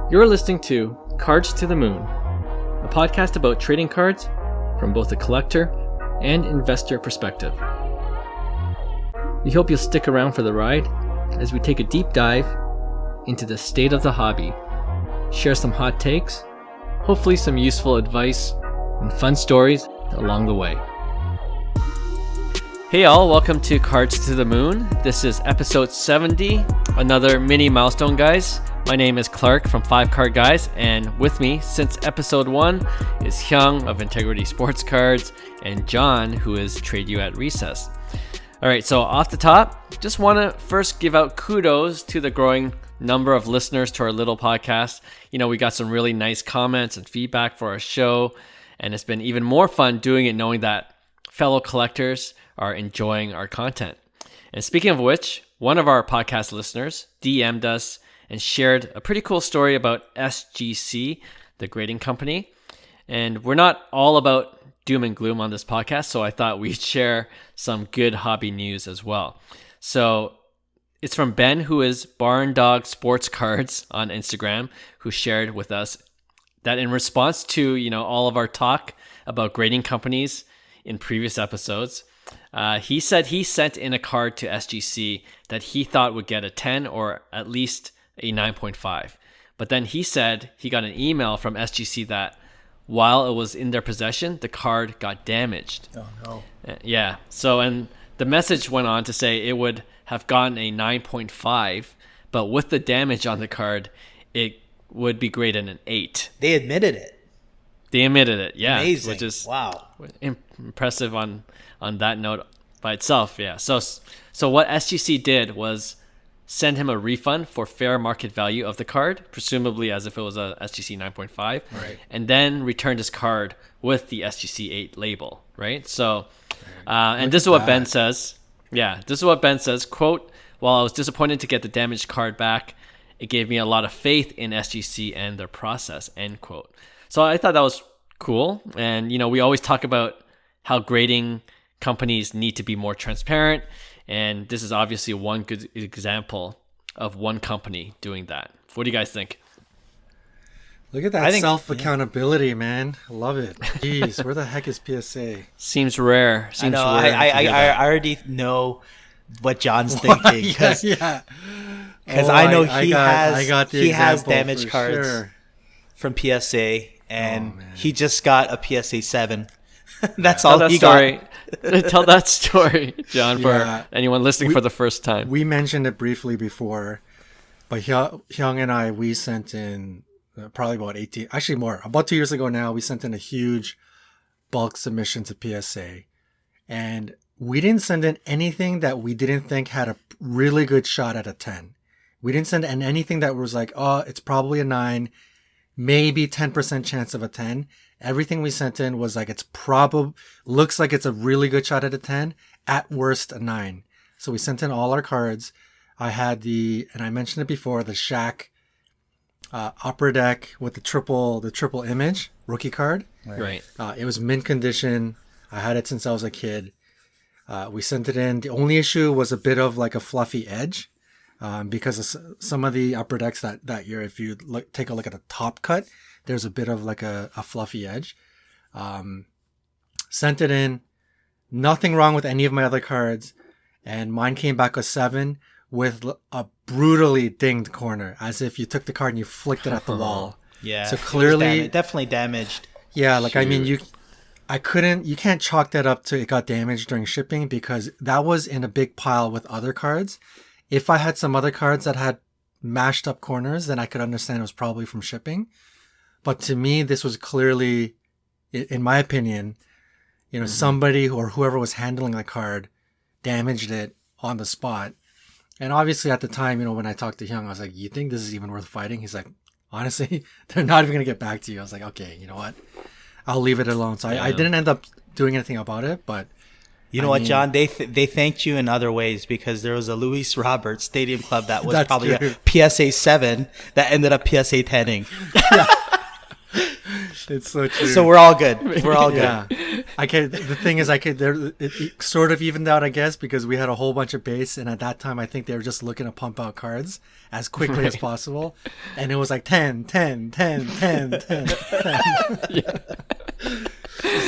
You're listening to Cards to the Moon, a podcast about trading cards from both a collector and investor perspective. We hope you'll stick around for the ride as we take a deep dive into the state of the hobby, share some hot takes, hopefully some useful advice, and fun stories along the way. Hey all, welcome to Cards to the Moon. This is episode 70, another mini milestone, guys. My name is Clark from 5 Card Guys, and with me since episode 1 is Hyung of Integrity Sports Cards and John, who is Trade You at Recess. Alright, so off the top, just want to first give out kudos to the growing number of listeners to our little podcast. You know, we got some really nice comments and feedback for our show, and it's been even more fun doing it knowing that fellow collectors are enjoying our content. And speaking of which, one of our podcast listeners DM'd us and shared a pretty cool story about SGC, the grading company. And we're not all about doom and gloom on this podcast, so I thought we'd share some good hobby news as well. So it's from Ben, who is Barn Dog Sports Cards on Instagram, who shared with us that in response to, all of our talk about grading companies in previous episodes, he said he sent in a card to SGC that he thought would get a 10 or at least a 9.5. But then he said he got an email from SGC that while it was in their possession, the card got damaged. Oh no. Yeah. So, and the message went on to say it would have gotten a 9.5, but with the damage on the card, it would be graded an 8. They admitted it. Yeah. Amazing. Which is wow. Impressive on that note by itself. Yeah. So what SGC did was send him a refund for fair market value of the card, presumably as if it was a SGC 9.5, right, and then returned his card with the SGC 8 label, right? So, and this is what Ben says. Yeah, this is what Ben says, quote, "While I was disappointed to get the damaged card back, it gave me a lot of faith in SGC and their process," end quote. So I thought that was cool. And, we always talk about how grading companies need to be more transparent. And this is obviously one good example of one company doing that. What do you guys think? Look at that self-accountability, man. I love it. Jeez, where the heck is PSA? Seems rare. I know. I already know what John's thinking. Because I know he has damaged cards from PSA, and he just got a PSA 7. That's all he got. Tell that story, John, for anyone listening for the first time. We mentioned it briefly before, but Hyung and I, we sent in probably about 2 years ago now, we sent in a huge bulk submission to PSA. And we didn't send in anything that we didn't think had a really good shot at a 10. We didn't send in anything that was like, oh, it's probably a 9, maybe 10% chance of a 10. Everything we sent in was like, looks like it's a really good shot at a 10, at worst a 9. So we sent in all our cards. I had and I mentioned it before, the Shaq upper deck with the triple image rookie card. Right. It was mint condition. I had it since I was a kid. We sent it in. The only issue was a bit of like a fluffy edge. Because of some of the upper decks that year, if you take a look at the top cut, there's a bit of like a fluffy edge. Sent it in. Nothing wrong with any of my other cards. And mine came back a 7 with a brutally dinged corner, as if you took the card and you flicked it at the wall. Yeah. So clearly, definitely damaged. Yeah. Like, shoot. I mean, you can't chalk that up to it got damaged during shipping, because that was in a big pile with other cards. If I had some other cards that had mashed up corners, then I could understand it was probably from shipping. But to me, this was clearly, in my opinion, somebody or whoever was handling the card damaged it on the spot. And obviously at the time, when I talked to Hyung, I was like, you think this is even worth fighting? He's like, honestly, they're not even going to get back to you. I was like, okay, you know what? I'll leave it alone. So I didn't end up doing anything about it, but you know what, John? They thanked you in other ways, because there was a Luis Roberts Stadium Club that was probably true. A PSA 7 that ended up PSA 10ing. It's so true. So we're all good. We're all good. Yeah. The thing is, it sort of evened out, I guess, because we had a whole bunch of base, and at that time, I think they were just looking to pump out cards as quickly as possible, and it was like 10, 10, 10, 10, 10, 10. Yeah.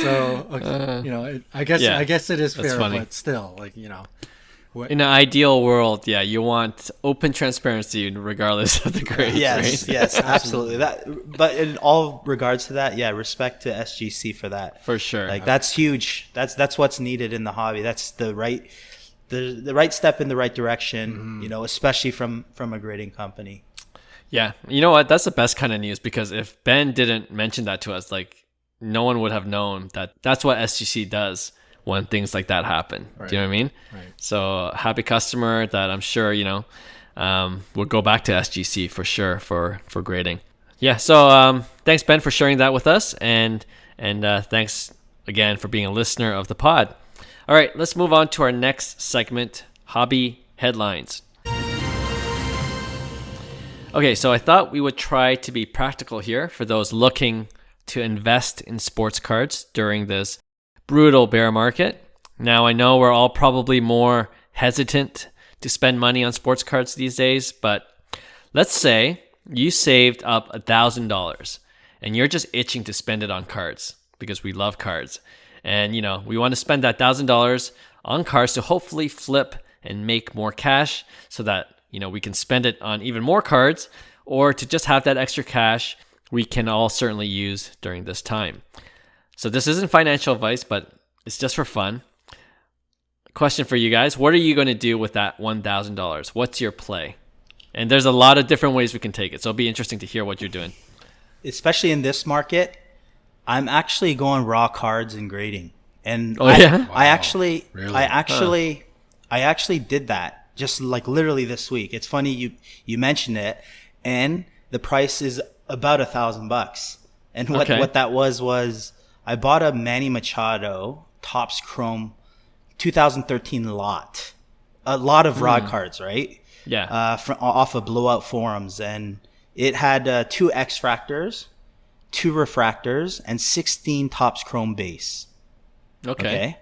So, okay, I guess it is fair, but still, like, in an ideal world, yeah, you want open transparency regardless of the grades. Yes, right? Yes, absolutely. But in all regards to that, yeah, respect to SGC for that. For sure. Like, that's huge. That's what's needed in the hobby. That's the right step in the right direction, especially from a grading company. Yeah. You know what? That's the best kind of news, because if Ben didn't mention that to us, like, no one would have known that that's what SGC does when things like that happen. Right. Do you know what I mean? Right. So happy customer that I'm sure, will go back to SGC for sure for grading. Yeah. So thanks, Ben, for sharing that with us. And thanks again for being a listener of the pod. All right, let's move on to our next segment, Hobby Headlines. Okay, so I thought we would try to be practical here for those looking to invest in sports cards during this brutal bear market. Now, I know we're all probably more hesitant to spend money on sports cards these days, but let's say you saved up $1,000 and you're just itching to spend it on cards because we love cards. And, we want to spend that $1,000 on cards to hopefully flip and make more cash so that, we can spend it on even more cards, or to just have that extra cash we can all certainly use during this time. So this isn't financial advice, but it's just for fun. Question for you guys. What are you going to do with that $1,000? What's your play? And there's a lot of different ways we can take it. So it'll be interesting to hear what you're doing. Especially in this market, I'm actually going raw cards and grading. And I actually did that just like literally this week. It's funny you mentioned it, and the price is about $1,000. And what that was I bought a Manny Machado Topps Chrome 2013 lot. A lot of raw cards, right? Yeah. Off of Blowout Forums. And it had 2 X-Fractors, 2 Refractors, and 16 Topps Chrome base. Okay.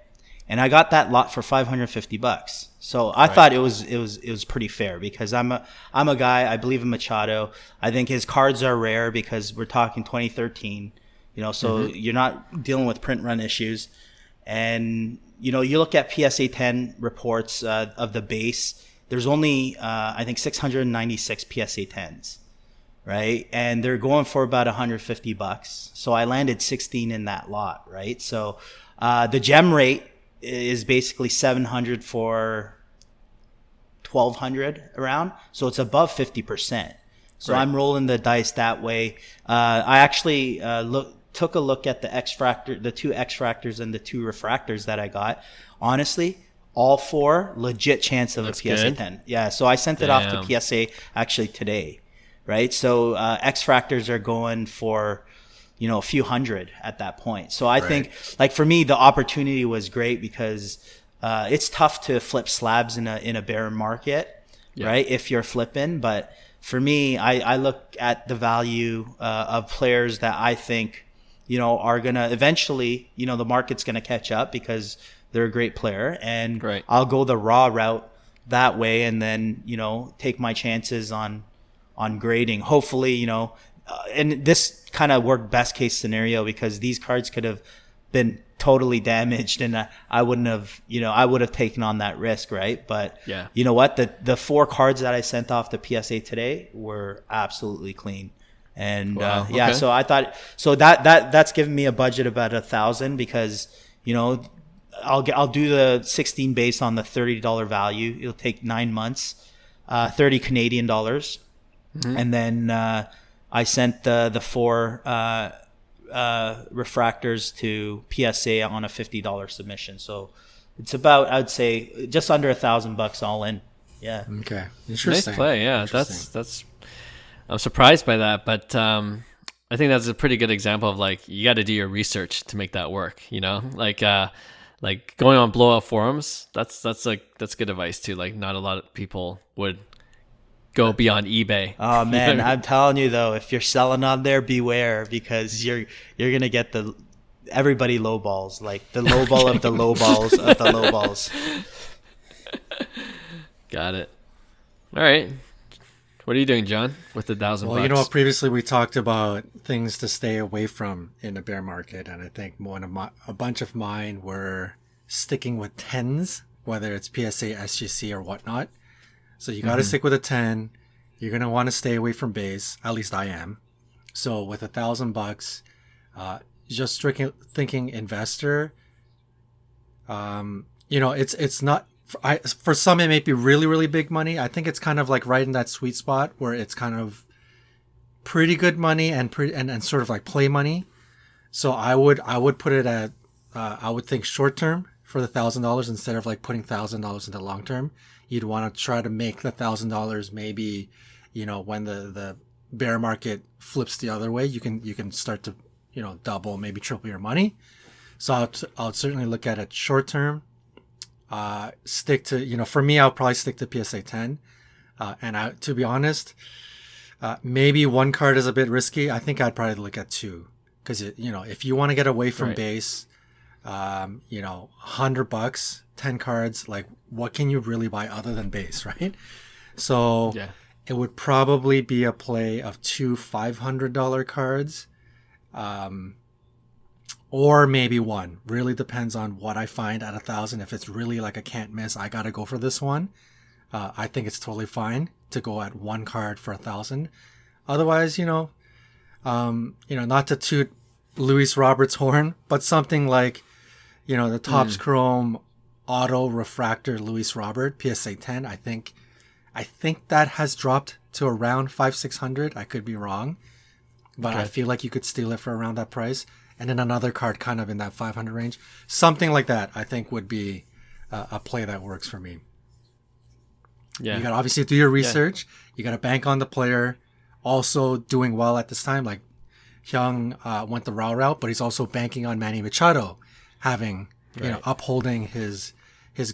And I got that lot for $550. So I thought it was pretty fair, because I'm a guy, I believe in Machado. I think his cards are rare because we're talking 2013. So you're not dealing with print run issues. And, you look at PSA 10 reports of the base, there's only, I think, 696 PSA 10s, right? And they're going for about $150. So I landed 16 in that lot, right? So the gem rate is basically 700 for 1,200 around. So it's above 50%. So I'm rolling the dice that way. I actually took a look at the the 2 X-Fractors and the 2 Refractors that I got. Honestly, all 4 legit chance of That's a PSA good. 10. Yeah, so I sent it off to PSA actually today, right? So X-Fractors are going for, a few hundred at that point. So I think, like, for me, the opportunity was great because it's tough to flip slabs in a bear market, right? If you're flipping, but for me, I look at the value of players that I think, are going to eventually, the market's going to catch up because they're a great player. And I'll go the raw route that way, and then, take my chances on grading. Hopefully, and this kind of worked best case scenario because these cards could have been totally damaged, and I wouldn't have, I would have taken on that risk, right? But you know what? The 4 cards that I sent off to PSA today were absolutely clean. And so I thought, so that's given me a budget about $1,000 because, I'll do the 16 based on the $30 value. It'll take 9 months, 30 Canadian dollars. And then I sent the 4 refractors to PSA on a $50 submission. So it's about, I'd say, just under $1,000 all in. Yeah. Okay. Interesting. Nice play. Yeah. That's. I'm surprised by that, but I think that's a pretty good example of, like, you got to do your research to make that work. Like going on Blowout Forums. That's good advice too. Like, not a lot of people would go beyond eBay. Oh man, I'm telling you though, if you're selling on there, beware, because you're gonna get everybody lowballs, like the lowball of the lowballs of the lowballs. Got it. All right. What are you doing, John, with the $1,000? Well, you know, previously we talked about things to stay away from in a bear market, and I think a bunch of mine were sticking with 10s, whether it's PSA, SGC, or whatnot. So you got to stick with a 10. You're gonna want to stay away from base. At least I am. So with $1,000, just strictly thinking investor. You know, it's not. For some, it may be really, really big money. I think it's kind of like right in that sweet spot where it's kind of pretty good money and sort of like play money. So I would put it at, I would think short term for the $1,000 instead of like putting $1,000 into long term. You'd want to try to make the $1,000 maybe, you know, when the bear market flips the other way, you can start to, you know, double, maybe triple your money. So I'll certainly look at it short term. Stick to, you know, for me, I'll probably stick to PSA 10. And to be honest, maybe one card is a bit risky. I think I'd probably look at two, because you know, if you want to get away from base, you know, $100, 10 cards, like what can you really buy other than base, right? So it would probably be a play of two $500 cards. Or maybe one. Really depends on what I find at 1,000. If it's really like a can't miss, I gotta go for this one. I think it's totally fine to go at one card for 1,000. Otherwise, you know, not to toot Luis Roberts' horn, but something like, you know, the Topps Chrome Auto Refractor Luis Robert PSA 10. I think that has dropped to around 500-600. I could be wrong, but I feel like you could steal it for around that price. And then another card kind of in that 500 range. Something like that, I think, would be a play that works for me. Yeah. You got to obviously do your research. Yeah. You got to bank on the player. Also doing well at this time. Like Hyung went the raw route, but he's also banking on Manny Machado having, you know, upholding his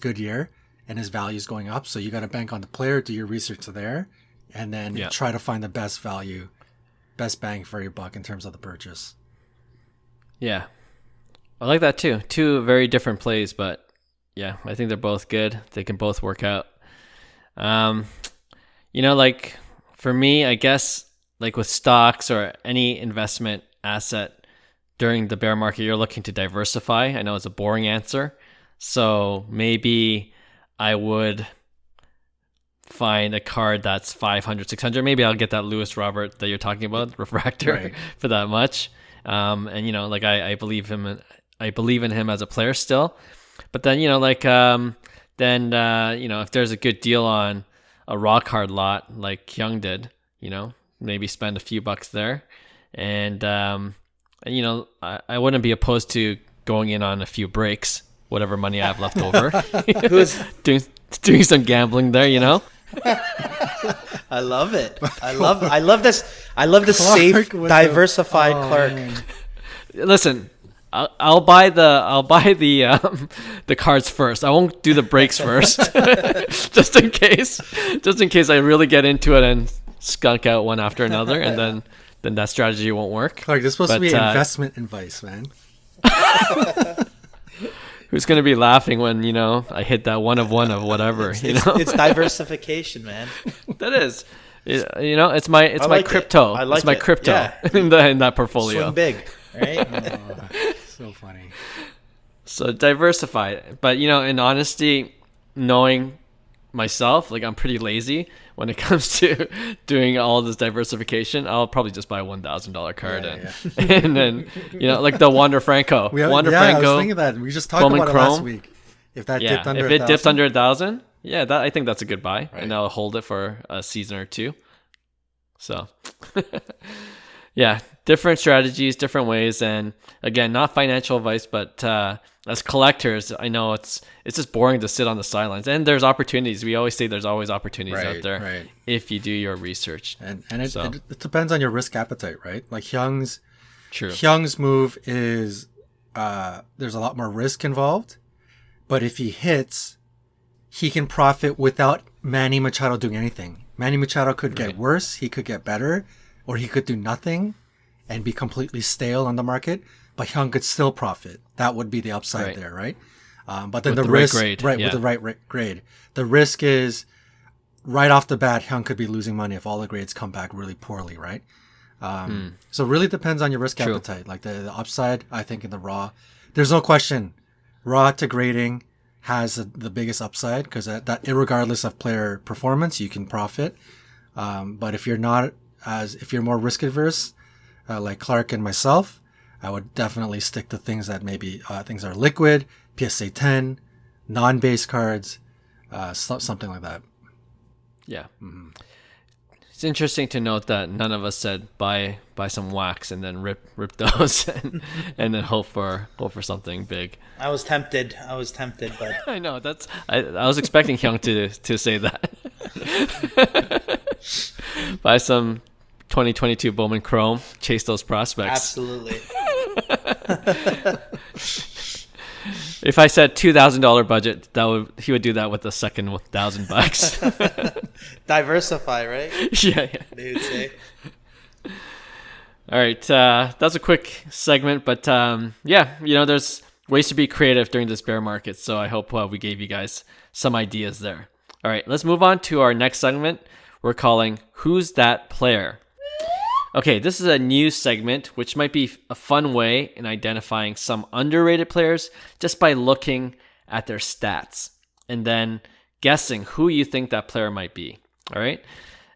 good year and his values going up. So you got to bank on the player, do your research there, and then try to find the best value, best bang for your buck in terms of the purchase. Yeah, I like that too. Two very different plays, but yeah, I think they're both good. They can both work out. You know, like for me, I guess like with stocks or any investment asset during the bear market, you're looking to diversify. I know it's a boring answer. So maybe I would find a card that's 500, 600. Maybe I'll get that Luis Robert that you're talking about, refractor, for that much. And you know, like I believe in him as a player still, but then, you know, like, you know, if there's a good deal on a raw card lot, like Hyung did, you know, maybe spend a few bucks there. And you know, I wouldn't be opposed to going in on a few breaks, whatever money I have left over. Who's doing some gambling there, you know? I love it. I love this. I love this safe, diversified Clark. Man. Listen, I'll buy the cards first. I won't do the breaks first, just in case I really get into it and skunk out one after another, and then that strategy won't work. Clark, this is supposed to be investment advice, man. Who's going to be laughing when, you know, I hit that one of whatever, you know? It's diversification, man. That is. You know, it's my crypto. It's my crypto in that portfolio. Swing big, right? So funny. So diversify. But, you know, in honesty, knowing myself, like I'm pretty lazy when it comes to doing all this diversification. I'll probably just buy a $1,000 card and then, you know, like the Wander Franco. Franco. I was thinking that. We just talked about it last week. If that dipped under 1,000. If it dipped under 1,000, I think that's a good buy. Right. And I'll hold it for a season or two. So, yeah, different strategies, different ways. And again, not financial advice, but as collectors, I know it's just boring to sit on the sidelines. And there's opportunities. We always say there's always opportunities out there if you do your research. And it depends on your risk appetite, right? Like Hyung's move is there's a lot more risk involved. But if he hits, he can profit without Manny Machado doing anything. Manny Machado could get worse, he could get better, or he could do nothing and be completely stale on the market, but Hyung could still profit. That would be the upside there, right? But then the risk, with the right grade. The risk is right off the bat, Hyung could be losing money if all the grades come back really poorly, right? So it really depends on your risk appetite. Like the upside, I think in the raw, there's no question, raw to grading has the biggest upside because that regardless of player performance, you can profit. But if you're more risk adverse, like Clark and myself, I would definitely stick to things that maybe things are liquid, PSA 10, non-base cards, something like that. Yeah. Mm-hmm. It's interesting to note that none of us said buy some wax and then rip those and then hope for something big. I was tempted, but I know I was expecting Hyung to say that. Buy some 2022 Bowman Chrome, chase those prospects. Absolutely. If I said $2,000 budget, he would do that with the second $1,000. Diversify, right? Yeah. They would say. All right, that's a quick segment, but there's ways to be creative during this bear market. So I hope we gave you guys some ideas there. All right, let's move on to our next segment. We're calling "Who's That Player?" Okay, this is a new segment, which might be a fun way in identifying some underrated players just by looking at their stats and then guessing who you think that player might be. All right.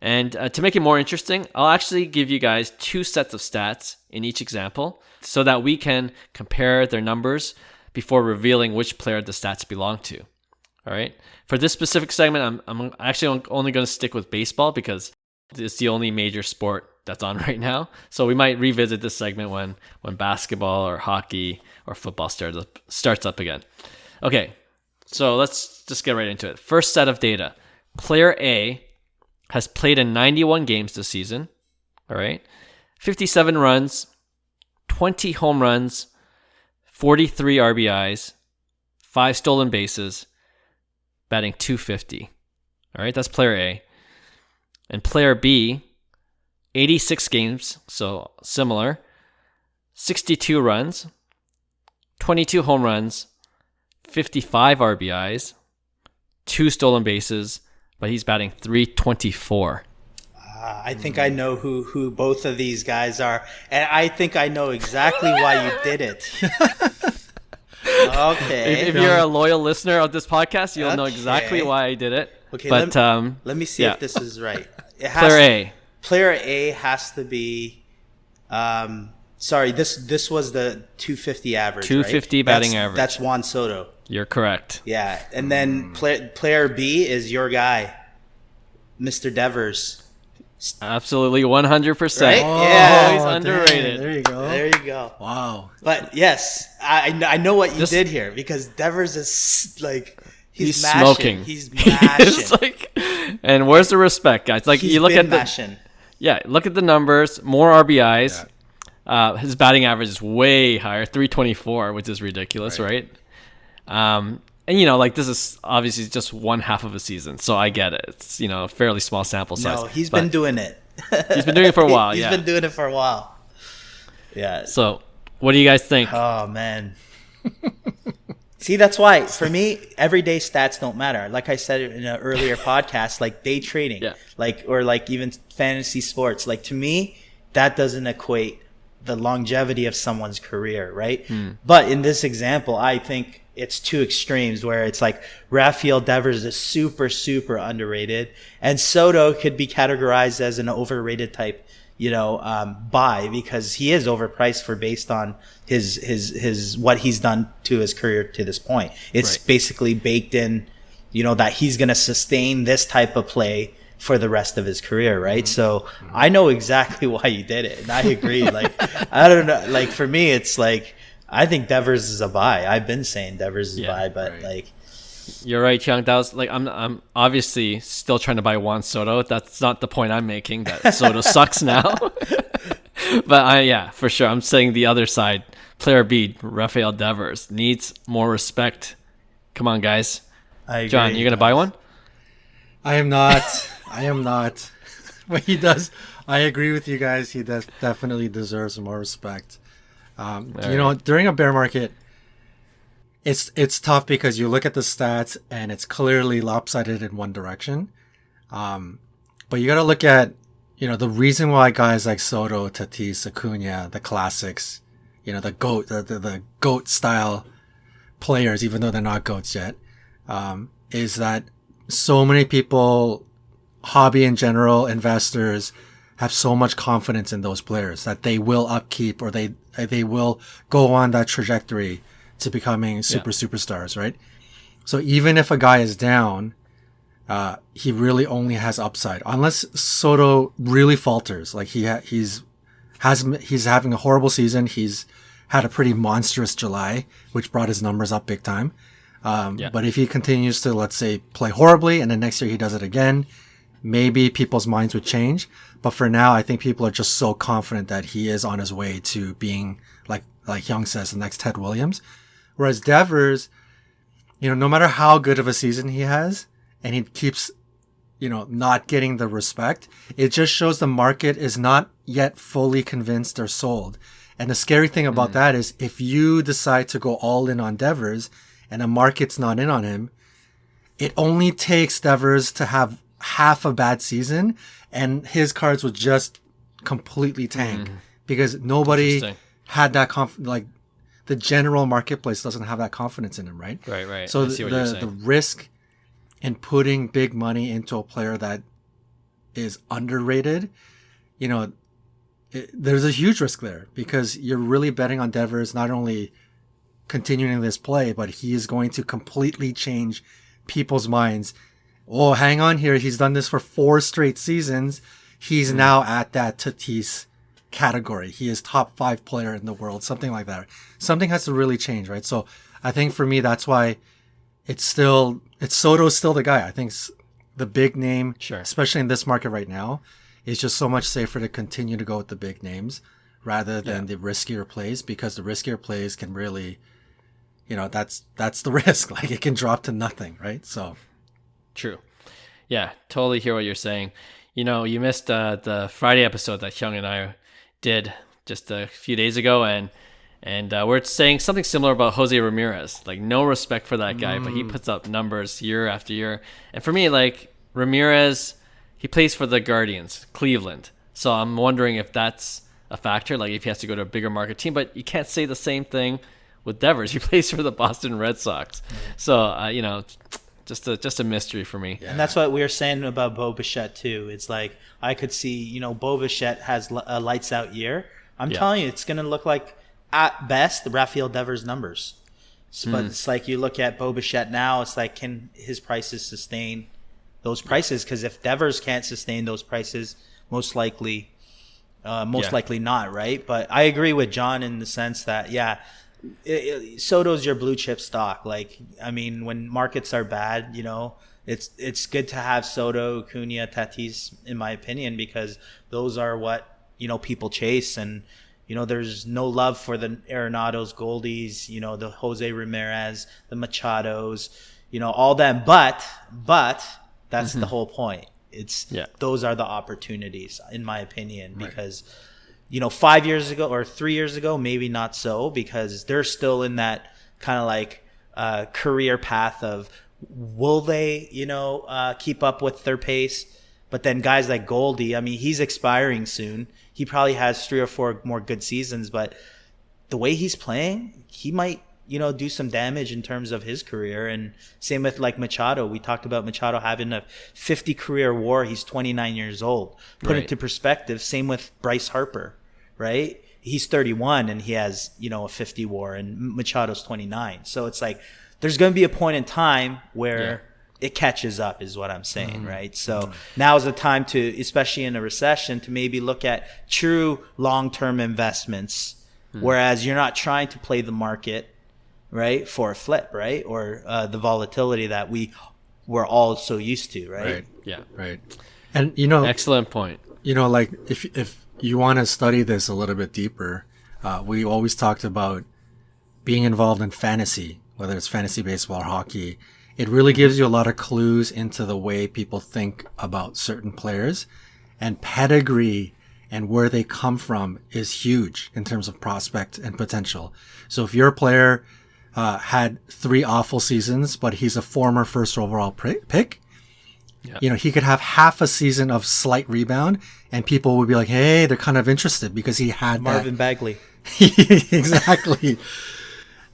And to make it more interesting, I'll actually give you guys 2 sets of stats in each example so that we can compare their numbers before revealing which player the stats belong to. All right. For this specific segment, I'm actually only going to stick with baseball because it's the only major sport that's on right now. So we might revisit this segment when basketball or hockey or football starts up again. Okay, so let's just get right into it. First set of data. Player A has played in 91 games this season. All right. 57 runs, 20 home runs, 43 RBIs, 5 stolen bases, batting .250. All right, that's player A. And player B, 86 games, so similar, 62 runs, 22 home runs, 55 RBIs, 2 stolen bases, but he's batting .324. I think I know who both of these guys are, and I think I know exactly why you did it. Okay. If you're a loyal listener of this podcast, you'll know exactly why I did it. Okay, but let me see if this is right. Player A has to be. Sorry, this was the 250 average. 250 right? batting average. That's Juan Soto. You're correct. Yeah, and then player B is your guy, Mr. Devers. Absolutely, 100%. Right? Always underrated. Dang, there you go. Wow. But yes, I know what you did here because Devers is like he's mashing. Smoking. He's mashing. And where's the respect, guys? Like he's you look at mashing. Look at the numbers. More RBIs. Yeah. His batting average is way higher, 324, which is ridiculous, right? And this is obviously just one half of a season, so I get it. It's a fairly small sample size. No, he's been doing it. He's been doing it for a while. He's been doing it for a while. Yeah. So, what do you guys think? Oh man. See, that's why for me, everyday stats don't matter. Like I said in an earlier podcast, like day trading, or even fantasy sports. Like to me, that doesn't equate the longevity of someone's career, right? But in this example, I think it's 2 extremes where it's like Rafael Devers is super, super underrated, and Soto could be categorized as an overrated type, buy because he is overpriced based on his what he's done to his career to this point. It's basically baked in, that he's going to sustain this type of play for the rest of his career, right? So I know exactly why you did it, and I agree. Like I don't know, like for me, it's like I think Devers is a buy. I've been saying Devers is a buy, but like you're right, Hyung. That was like I'm obviously still trying to buy Juan Soto. That's not the point I'm making. That Soto sucks now, but for sure, I'm saying the other side. Player B, Rafael Devers needs more respect. Come on, guys. I agree. John, you're gonna buy one? I am not. I am not. But he does. I agree with you guys. He definitely deserves more respect. During a bear market, it's tough because you look at the stats and it's clearly lopsided in one direction. But you got to look at, the reason why guys like Soto, Tatis, Acuna, the classics, the GOAT style players, even though they're not GOATs yet, is that so many people, hobby in general, investors, have so much confidence in those players that they will upkeep or they will go on that trajectory to becoming superstars, right? So even if a guy is down, he really only has upside unless Soto really falters. Like he's having a horrible season. He's had a pretty monstrous July, which brought his numbers up big time. But if he continues to, let's say, play horribly and then next year he does it again, maybe people's minds would change. But for now, I think people are just so confident that he is on his way to being, like Hyung says, the next Ted Williams. Whereas Devers, no matter how good of a season he has, and he keeps, not getting the respect, it just shows the market is not yet fully convinced or sold. And the scary thing about that is if you decide to go all in on Devers and the market's not in on him, it only takes Devers to have half a bad season and his cards would just completely tank because nobody had that the general marketplace doesn't have that confidence in him, right? Right. So the risk in putting big money into a player that is underrated, there's a huge risk there because you're really betting on Devers not only continuing this play, but he is going to completely change people's minds. Oh, hang on here. He's done this for 4 straight seasons. He's now at that Tatis category. He is top 5 player in the world, something like that. Something has to really change, right? So I think for me, that's why Soto's still the guy. I think the big name, especially in this market right now, is just so much safer to continue to go with the big names rather than the riskier plays because the riskier plays can really, that's the risk. Like it can drop to nothing, right? So. True. Yeah, totally hear what you're saying. You missed the Friday episode that Hyung and I did just a few days ago, and we're saying something similar about Jose Ramirez. Like, no respect for that guy, but he puts up numbers year after year. And for me, like, Ramirez, he plays for the Guardians, Cleveland. So I'm wondering if that's a factor, like if he has to go to a bigger market team. But you can't say the same thing with Devers. He plays for the Boston Red Sox. So, just a mystery for me. Yeah. And that's what we were saying about Bo Bichette too. It's like I could see, Bo Bichette has a lights out year. I'm telling you, it's going to look like at best the Rafael Devers numbers. But it's like you look at Bo Bichette now, it's like can his prices sustain those prices? Because if Devers can't sustain those prices, most likely not, right? But I agree with John in the sense that Soto's your blue chip stock. Like, I mean, when markets are bad, it's good to have Soto, Acuna, Tatis, in my opinion, because those are what, people chase. And, there's no love for the Arenados, Goldies, the Jose Ramirez, the Machados, all them. But that's the whole point. Those are the opportunities, in my opinion, because 5 years ago or 3 years ago, maybe not so, because they're still in that kind of like career path of will they, keep up with their pace? But then guys like Goldie, I mean, he's expiring soon. He probably has 3 or 4 more good seasons, but the way he's playing, he might, do some damage in terms of his career. And same with like Machado. We talked about Machado having a 50 career WAR. He's 29 years old. Put it to perspective. Same with Bryce Harper, right? He's 31 and he has, a 50 WAR, and Machado's 29. So it's like, there's going to be a point in time where it catches up, is what I'm saying, right? So now is the time to, especially in a recession, to maybe look at true long-term investments, whereas you're not trying to play the market, right, for a flip, right, or the volatility that we're all so used to, right? Right. And excellent point. Like if you want to study this a little bit deeper, we always talked about being involved in fantasy, whether it's fantasy baseball or hockey. it really gives you a lot of clues into the way people think about certain players, and pedigree and where they come from is huge in terms of prospect and potential. So if your player had 3 awful seasons, but he's a former first overall pick, he could have half a season of slight rebound, and people would be like, hey, they're kind of interested because he had Marvin Bagley. Exactly.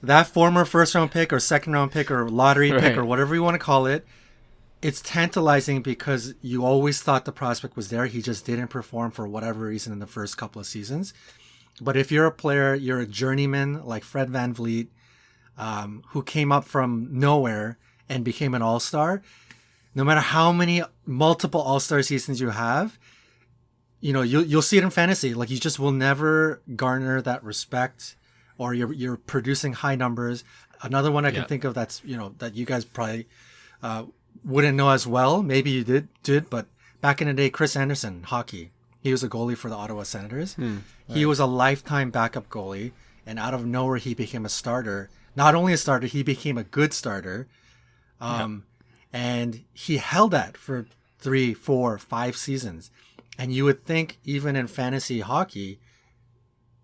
That former first round pick or second round pick or lottery pick or whatever you want to call it, it's tantalizing because you always thought the prospect was there. He just didn't perform for whatever reason in the first couple of seasons. But if you're a player, you're a journeyman like Fred VanVleet, who came up from nowhere and became an all-star, no matter how many multiple all-star seasons you have, you'll see it in fantasy. Like, you just will never garner that respect, or you're producing high numbers. Another one I can think of that's, that you guys probably wouldn't know as well. Maybe you did, but back in the day, Chris Anderson, hockey. He was a goalie for the Ottawa Senators. He was a lifetime backup goalie, and out of nowhere, he became a starter. Not only a starter, he became a good starter. And he held that for 3, 4, 5 seasons. And you would think even in fantasy hockey,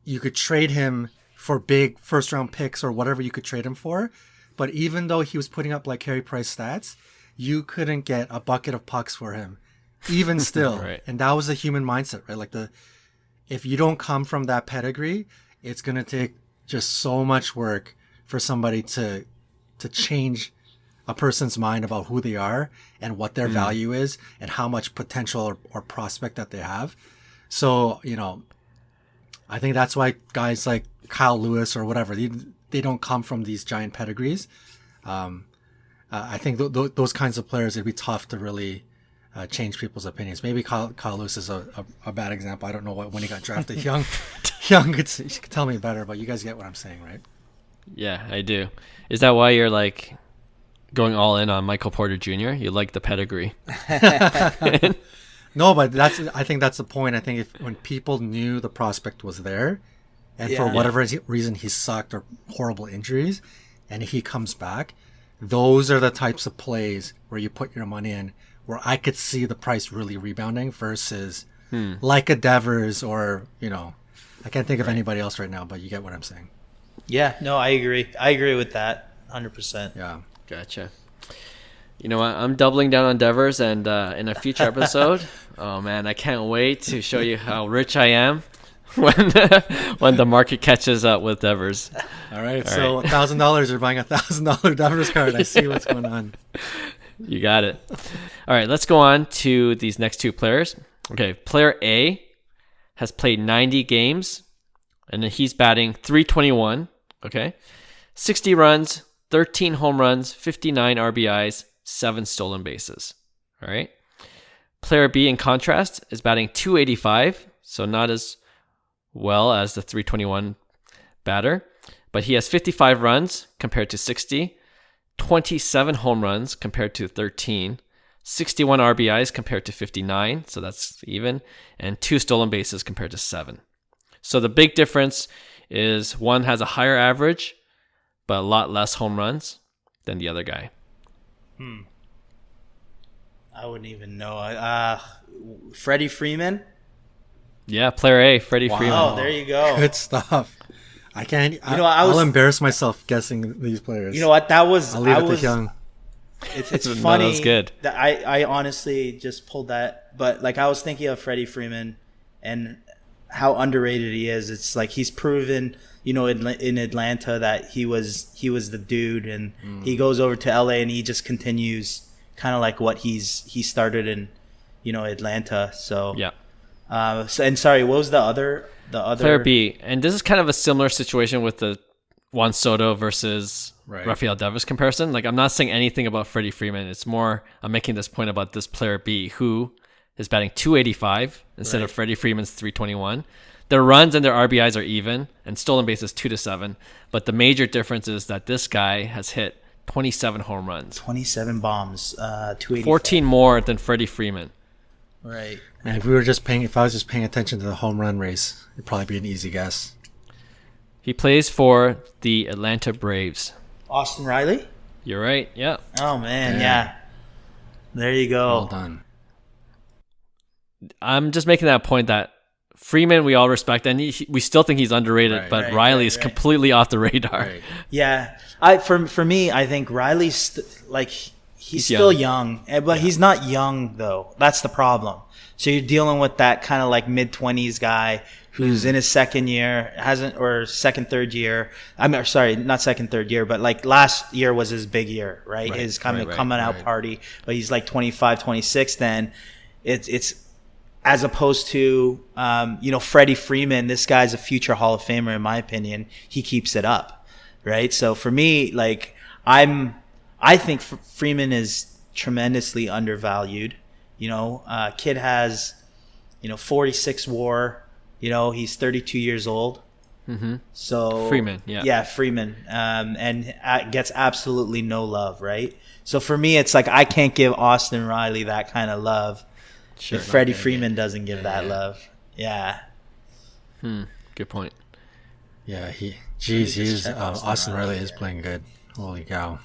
you could trade him for big first round picks or whatever you could trade him for. But even though he was putting up like Carey Price stats, you couldn't get a bucket of pucks for him, even still. Right. And that was the human mindset, right? Like, if you don't come from that pedigree, it's going to take just so much work for somebody to change a person's mind about who they are and what their value is and how much potential or prospect that they have. So, I think that's why guys like Kyle Lewis or whatever, they don't come from these giant pedigrees. I think those kinds of players, it'd be tough to really change people's opinions. Maybe Kyle Lewis is a bad example. I don't know when he got drafted. Hyung could tell me better, but you guys get what I'm saying, right? Yeah, I do. Is that why you're like going all in on Michael Porter Jr.? You like the pedigree? No, but I think that's the point. I think when people knew the prospect was there, and for whatever reason he sucked or horrible injuries, and he comes back, those are the types of plays where you put your money in, where I could see the price really rebounding versus like a Devers or, I can't think of anybody else right now, but you get what I'm saying. Yeah, no, I agree. I agree with that 100%. Yeah. Gotcha. You know what? I'm doubling down on Devers, and in a future episode, oh man, I can't wait to show you how rich I am when the market catches up with Devers. All right, so $1,000, you're buying $1,000 Devers card. I see what's going on. You got it. All right, let's go on to these next 2 players. Okay, player A has played 90 games, and he's batting .321. Okay, 60 runs, 13 home runs, 59 RBIs, 7 stolen bases. All right. Player B, in contrast, is batting .285, so not as well as the .321 batter, but he has 55 runs compared to 60, 27 home runs compared to 13, 61 RBIs compared to 59, so that's even, and 2 stolen bases compared to 7. So the big difference is one has a higher average, but a lot less home runs than the other guy. I wouldn't even know. Freddie Freeman? Yeah, player A, Freddie Freeman. Oh, there you go. Good stuff. I can't. I'll embarrass myself guessing these players. You know what? I'll leave it to Hyung. It's funny. That's good. That I honestly just pulled that, but like I was thinking of Freddie Freeman and how underrated he is. It's like he's proven, in Atlanta that he was the dude, and he goes over to LA and he just continues kind of like what he started in, Atlanta. So yeah. And sorry, what was the other player B? And this is kind of a similar situation with the Juan Soto versus Rafael Devers comparison. Like, I'm not saying anything about Freddie Freeman. It's more I'm making this point about this player B who is batting .285 instead of Freddie Freeman's .321. Their runs and their RBIs are even, and stolen bases 2-7. But the major difference is that this guy has hit 27 home runs, 27 bombs, 285. 14 more than Freddie Freeman. Right. And if I was just paying attention to the home run race, it'd probably be an easy guess. He plays for the Atlanta Braves. Austin Riley? You're right. Yeah. Oh man, yeah. There you go. Well done. I'm just making that point that Freeman we all respect, and we still think he's underrated, but Riley is completely off the radar. Right. Yeah, for me, I think Riley's he's still young, but he's not young though. That's the problem. So you're dealing with that kind of like mid-20s guy who's in his second year, third year. I'm sorry, not second, third year, but like last year was his big year, right? His coming out party, but he's like 25, 26 then. It's as opposed to, Freddie Freeman, this guy's a future Hall of Famer, in my opinion. He keeps it up, right? So for me, like, I think Freeman is tremendously undervalued. Kid has, 46 WAR. He's 32 years old. Mm-hmm. So Freeman, Freeman, and gets absolutely no love, right? So for me, it's like I can't give Austin Riley that kind of love. Sure, if Freddie Freeman doesn't give that love. Yeah. Good point. Yeah, Austin Riley is playing good. Holy cow.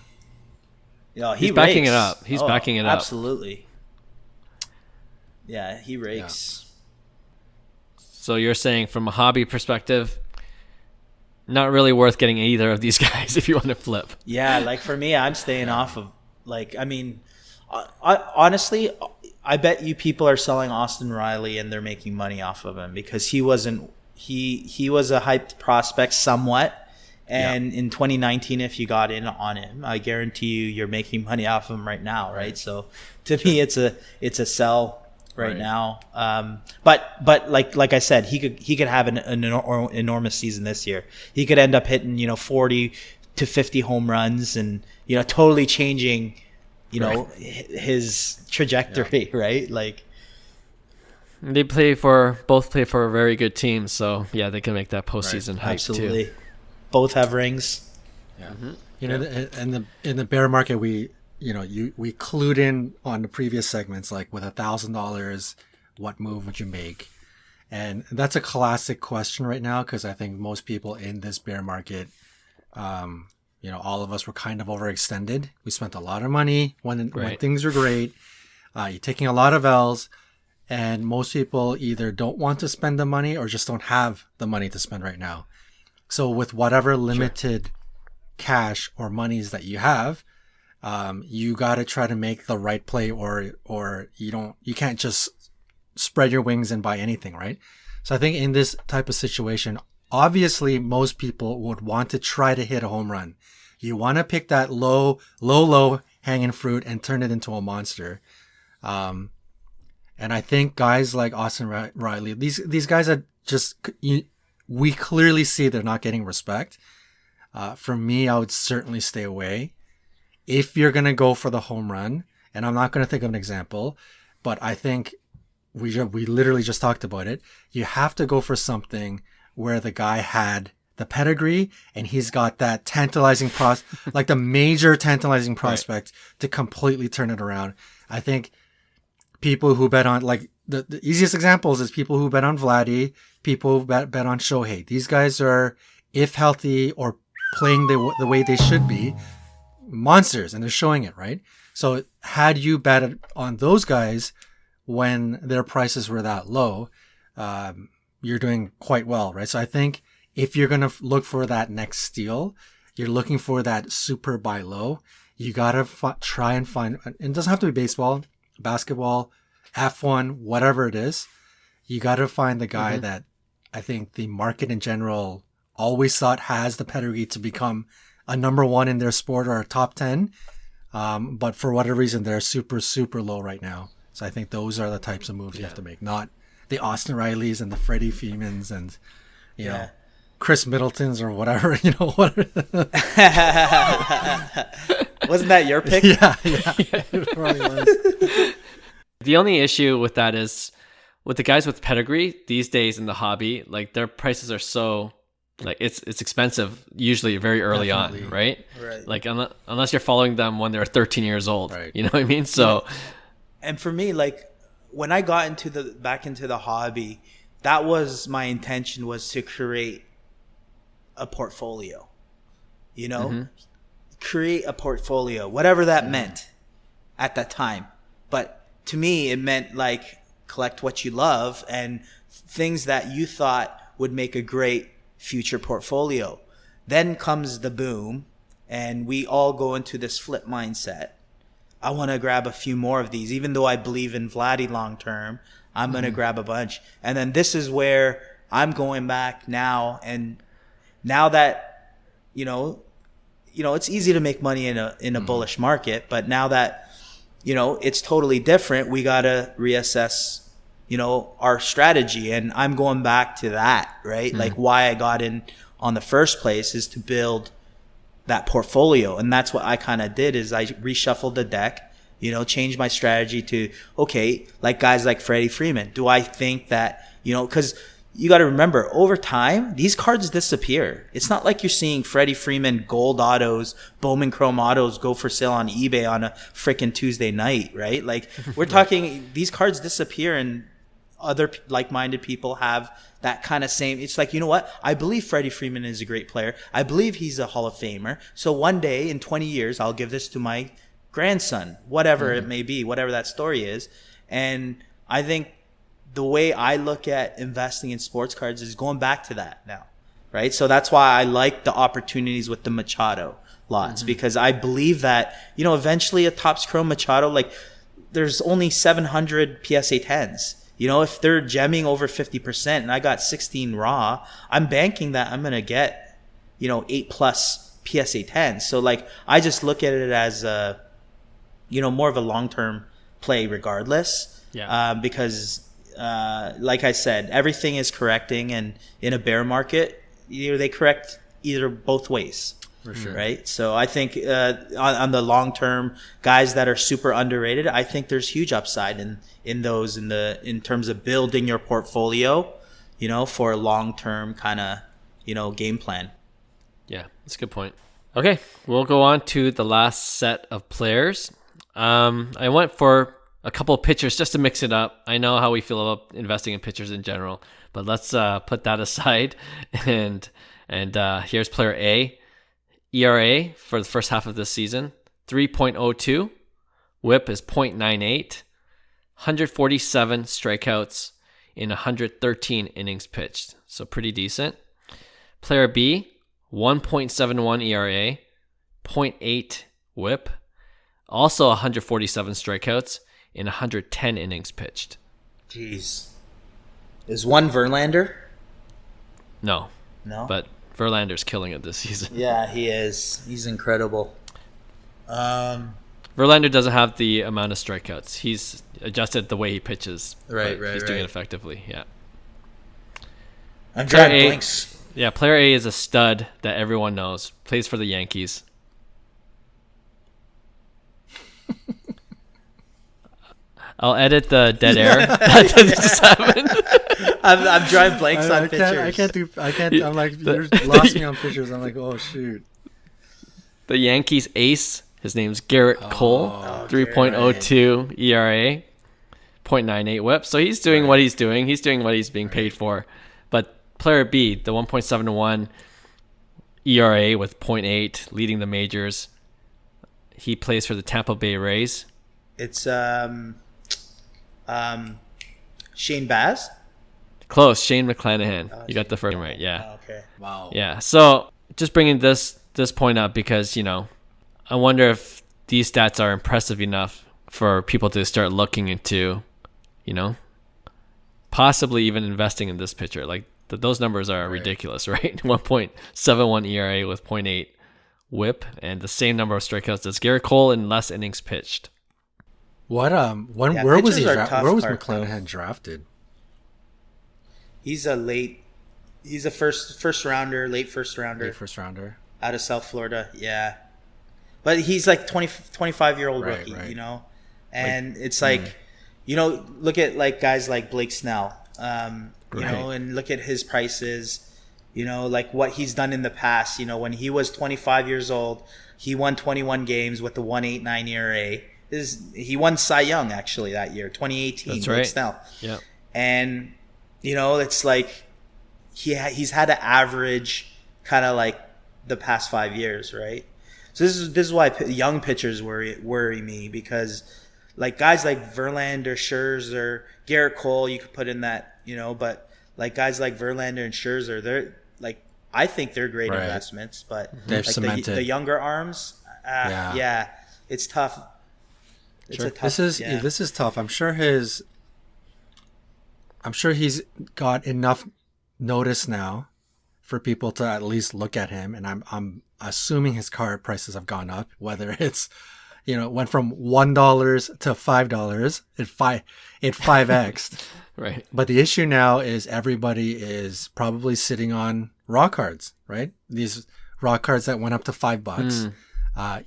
He's backing it up. He's backing it up. Absolutely. Yeah, he rakes. Yeah. So you're saying from a hobby perspective, not really worth getting either of these guys if you want to flip. Yeah, like for me, I'm staying off of, honestly, I bet you people are selling Austin Riley and they're making money off of him because he was a hyped prospect somewhat. And in 2019, if you got in on him, I guarantee you're making money off of him right now, right? So to me, it's a sell right now. But like I said, he could have an enormous season this year. He could end up hitting 40 to 50 home runs and totally changing his trajectory, right? Like they both play for a very good team, so yeah, they can make that postseason hype absolutely. Too. Both have rings. Yeah, in the bear market, we clued in on the previous segments, like with $1,000, what move would you make? And that's a classic question right now because I think most people in this bear market, all of us were kind of overextended. We spent a lot of money when things were great. You're taking a lot of L's, and most people either don't want to spend the money or just don't have the money to spend right now. So with whatever limited cash or monies that you have, you got to try to make the right play, or you can't just spread your wings and buy anything, right? So I think in this type of situation, obviously most people would want to try to hit a home run. You want to pick that low hanging fruit and turn it into a monster. And I think guys like Austin Riley, these guys are just, we clearly see they're not getting respect. For me, I would certainly stay away. If you're going to go for the home run, and I'm not going to think of an example, but I think we literally just talked about it. You have to go for something where the guy had the pedigree and he's got that tantalizing like the major tantalizing prospect to completely turn it around. I think people who bet on, like the easiest examples is people who bet on Vladdy, people who bet on Shohei. These guys are, if healthy or playing the way they should be, monsters, and they're showing it, right? So had you betted on those guys when their prices were that low, you're doing quite well, right? So I think if you're going to look for that next steal, you're looking for that super buy low, you got to try and find, and it doesn't have to be baseball, basketball, F1, whatever it is. You got to find the guy that I think the market in general always thought has the pedigree to become a number one in their sport or a top 10. But for whatever reason, they're super, super low right now. So I think those are the types of moves you have to make, not the Austin Rileys and the Freddie Freemans and, you know, Chris Middletons or whatever, Wasn't that your pick? Yeah, it probably was. The only issue with that is with the guys with pedigree these days in the hobby, like their prices are so, like it's expensive usually very early on, right? Like unless you're following them when they're 13 years old, right. You know what I mean? So, and for me, like when I got back into the hobby, that was my intention, was to create a portfolio, create a portfolio, whatever that meant at that time. But to me, it meant like collect what you love and things that you thought would make a great future portfolio. Then comes the boom, and we all go into this flip mindset. I want to grab a few more of these, even though I believe in Vladdy long term. I'm going to grab a bunch. And then this is where I'm going back now. And now that, it's easy to make money in a bullish market, but now that, it's totally different, we got to reassess, our strategy. And I'm going back to that, right? Like why I got in on the first place is to build that portfolio. And that's what I kind of did is I reshuffled the deck, changed my strategy to, okay, like guys like Freddie Freeman. Do I think that, because you got to remember over time, these cards disappear. It's not like you're seeing Freddie Freeman gold autos, Bowman Chrome autos go for sale on eBay on a freaking Tuesday night, right? Like we're talking, these cards disappear and other like-minded people have that kind of same. It's like, you know what? I believe Freddie Freeman is a great player. I believe he's a Hall of Famer. So one day in 20 years, I'll give this to my grandson, whatever it may be, whatever that story is. And I think the way I look at investing in sports cards is going back to that now, right? So that's why I like the opportunities with the Machado lots because I believe that, eventually a Topps Chrome Machado, like there's only 700 PSA 10s. If they're gemming over 50% and I got 16 raw, I'm banking that I'm going to get, 8+ PSA 10s. So like, I just look at it as more of a long-term play regardless. Yeah. Because, like I said, everything is correcting, and in a bear market, they correct either both ways. For sure. Right. So I think on the long term, guys that are super underrated, I think there's huge upside in those in terms of building your portfolio, for a long term kind of, game plan. Yeah, that's a good point. Okay, we'll go on to the last set of players. I went for a couple of pitchers just to mix it up. I know how we feel about investing in pitchers in general, but let's put that aside. And here's player A. ERA for the first half of this season, 3.02. WHIP is 0.98. 147 strikeouts in 113 innings pitched. So pretty decent. Player B, 1.71 ERA, 0.8 WHIP. Also 147 strikeouts in 110 innings pitched. Jeez. Is one Verlander? No. No? But Verlander's killing it this season. Yeah, he is. He's incredible. Verlander doesn't have the amount of strikeouts. He's adjusted the way he pitches. Right. He's doing it effectively, yeah. I'm drawing blanks. Yeah, player A is a stud that everyone knows. Plays for the Yankees. I'll edit the dead air. That just happened. I'm drawing blanks on pictures. I can't. I'm like, you lost me on pictures. I'm like, oh shoot. The Yankees ace. His name's Garrett Cole. 3.02 ERA, 0.98 WHIP. So he's doing what he's doing. He's doing what he's being paid for. But player B, the 1.71 ERA with 0.8, leading the majors. He plays for the Tampa Bay Rays. It's Shane Baz? Close. Shane McClanahan. You got the first one right. Yeah. Oh, okay. Wow. Yeah. So just bringing this point up because, I wonder if these stats are impressive enough for people to start looking into, possibly even investing in this pitcher. Like those numbers are ridiculous, right? 1.71 ERA with 0.8 WHIP and the same number of strikeouts as Garrett Cole in less innings pitched. What where was McClanahan drafted? He's a first rounder, late first rounder out of South Florida. Yeah. But he's like 25-year-old rookie, and it's like, look at like guys like Blake Snell, and look at his prices, like what he's done in the past. When he was 25 years old, he won 21 games with the 1.89 ERA. He won Cy Young actually that year, 2018. That's Blake right. Snell. Yeah. And it's like he's had an average kind of like the past 5 years, right? So this is why young pitchers worry me, because like guys like Verlander, Scherzer, Garrett Cole, you could put in that, but like guys like Verlander and Scherzer, they're like, I think they're great investments, but they've like cemented the younger arms. It's tough. It's a tough. This is tough. I'm sure he's got enough notice now for people to at least look at him, and I'm assuming his card prices have gone up, whether it's went from $1 to $5, it 5x'd. Right. But the issue now is everybody is probably sitting on raw cards, right? These raw cards that went up to $5.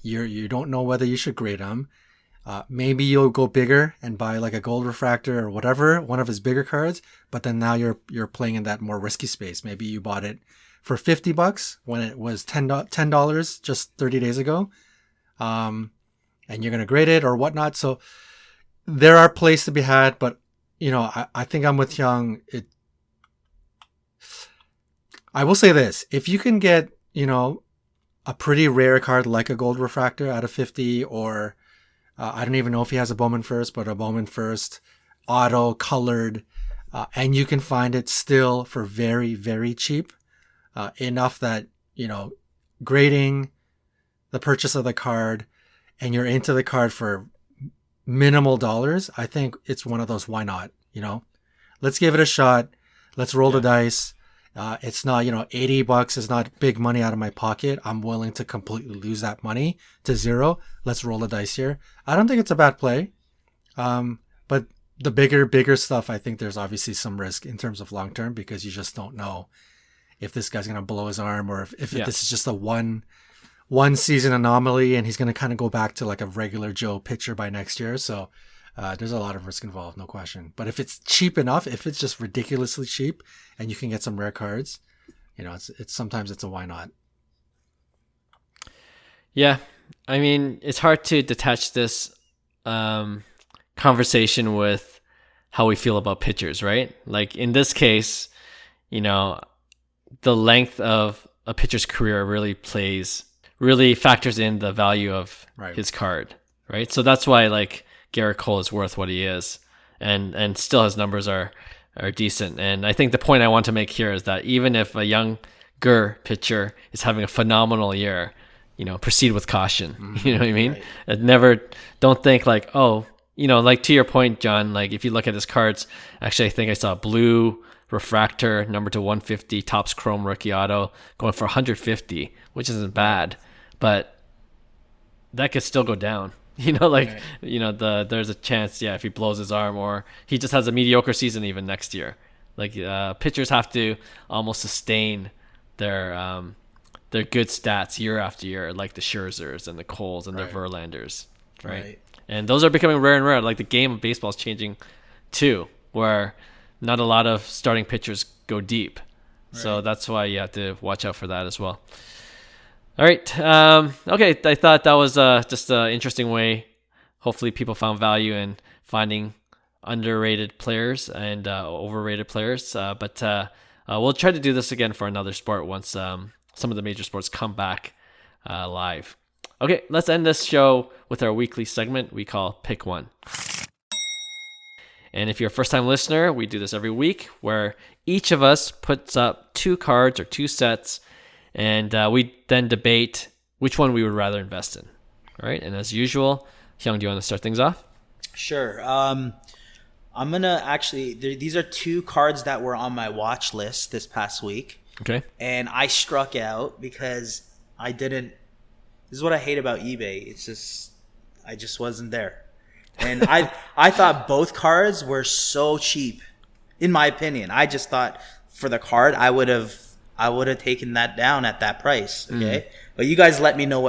You don't know whether you should grade them. Maybe you'll go bigger and buy like a gold refractor or whatever, one of his bigger cards. But then now you're playing in that more risky space. Maybe you bought it for $50 when it was $10 just 30 days ago. And you're going to grade it or whatnot. So there are plays to be had, but I think I'm with Hyung. I will say this: if you can get a pretty rare card like a gold refractor out of 50, or I don't even know if he has a Bowman First, but a Bowman First auto colored, and you can find it still for very, very cheap, enough that grading the purchase of the card, and you're into the card for minimal dollars, I think it's one of those why not, let's give it a shot. Let's roll the dice. It's not, $80 is not big money out of my pocket. I'm willing to completely lose that money to zero. Let's roll the dice here. I don't think it's a bad play. But the bigger stuff, I think there's obviously some risk in terms of long term, because you just don't know if this guy's going to blow his arm, or if this is just a one season anomaly and he's going to kind of go back to like a regular Joe pitcher by next year. So there's a lot of risk involved, no question. But if it's cheap enough, if it's just ridiculously cheap and you can get some rare cards, it's sometimes it's a why not. Yeah. I mean, it's hard to detach this conversation with how we feel about pitchers, right? Like in this case, the length of a pitcher's career really factors in the value of his card, right? So that's why like Garrett Cole is worth what he is, and still his numbers are decent. And I think the point I want to make here is that even if a younger pitcher is having a phenomenal year, proceed with caution. Mm-hmm. You know what I mean? Right. Don't think like, like to your point, John, like if you look at his cards, actually I think I saw blue refractor number to 150, Topps Chrome rookie auto going for 150, which isn't bad, but that could still go down. There's a chance, if he blows his arm or he just has a mediocre season even next year. Like pitchers have to almost sustain their good stats year after year, like the Scherzers and the Coles and the Verlanders, right? And those are becoming rare and rare. Like the game of baseball is changing too, where not a lot of starting pitchers go deep. Right. So that's why you have to watch out for that as well. All right. Okay. I thought that was just an interesting way. Hopefully people found value in finding underrated players and overrated players. But we'll try to do this again for another sport once some of the major sports come back live. Okay. Let's end this show with our weekly segment we call Pick One. And if you're a first-time listener, we do this every week where each of us puts up 2 cards or 2 sets, and we then debate which one we would rather invest in. All right. And as usual, Hyung, do you want to start things off? Sure. I'm going to actually, these are 2 cards that were on my watch list this past week. Okay. And I struck out because this is what I hate about eBay. I just wasn't there. And I thought both cards were so cheap, in my opinion. I just thought for the card, I would have taken that down at that price. Okay. But you guys let me know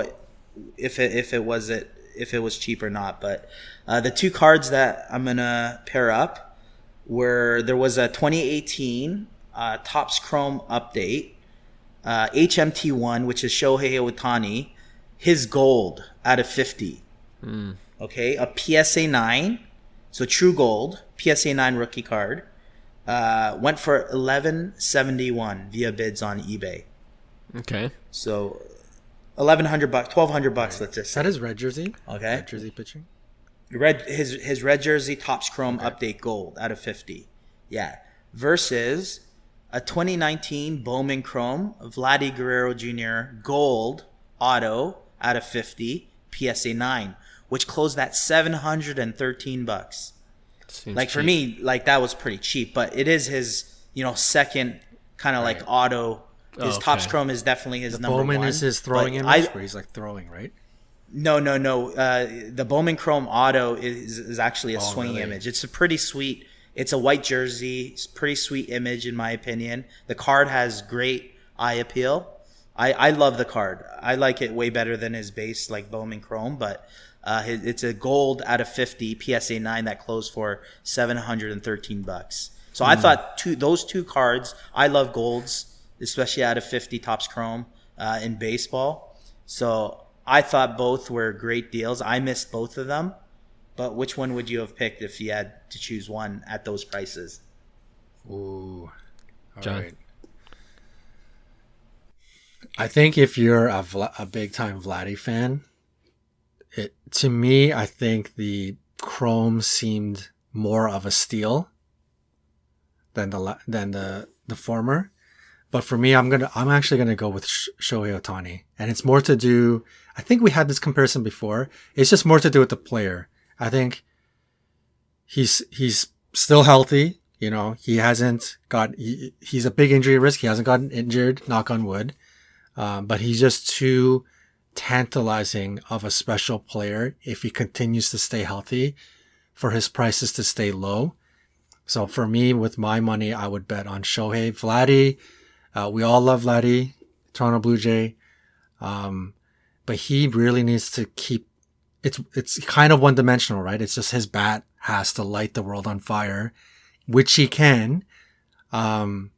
if it was cheap or not. But the 2 cards that I'm gonna pair up there was a 2018 Topps Chrome update, HMT1, which is Shohei Ohtani, his gold out of 50. Okay, a PSA 9, so true gold, PSA 9 rookie card, went for $11.71 via bids on eBay. Okay. So $1,100, $1,200. Let's just say. That is red jersey. Okay. Red jersey pitching. His red jersey Topps Chrome update gold out of 50. Yeah. Versus a 2019 Bowman Chrome Vladdy Guerrero Jr. gold auto out of 50 PSA 9, which closed at $713. Seems like for cheap. me, like that was pretty cheap, but it is his, second kind of like auto. His Topps Chrome is definitely his number Bowman one. is his throwing image where he's like throwing, right? No. The Bowman Chrome Auto is actually a swing image. It's a pretty sweet. It's a white jersey. It's a pretty sweet image in my opinion. The card has great eye appeal. I love the card. I like it way better than his base like Bowman Chrome, but it's a gold out of 50 PSA 9 that closed for $713. So I thought those two cards. I love golds, especially out of 50 Topps Chrome in baseball. So I thought both were great deals. I missed both of them. But which one would you have picked if you had to choose one at those prices? Ooh. All John. right. I think if you're a big-time Vladdy fan, to me, I think the Chrome seemed more of a steal than the former. But for me, I'm actually gonna go with Shohei Ohtani, and it's more to do. I think we had this comparison before. It's just more to do with the player. I think he's still healthy. He hasn't got. He's a big injury risk. He hasn't gotten injured. Knock on wood. But he's just too tantalizing of a special player if he continues to stay healthy for his prices to stay low. So for me, with my money, I would bet on Shohei. Vladdy. We all love Vladdy, Toronto Blue Jay. But he really needs to keep, it's kind of one dimensional, right? It's just his bat has to light the world on fire, which he can. But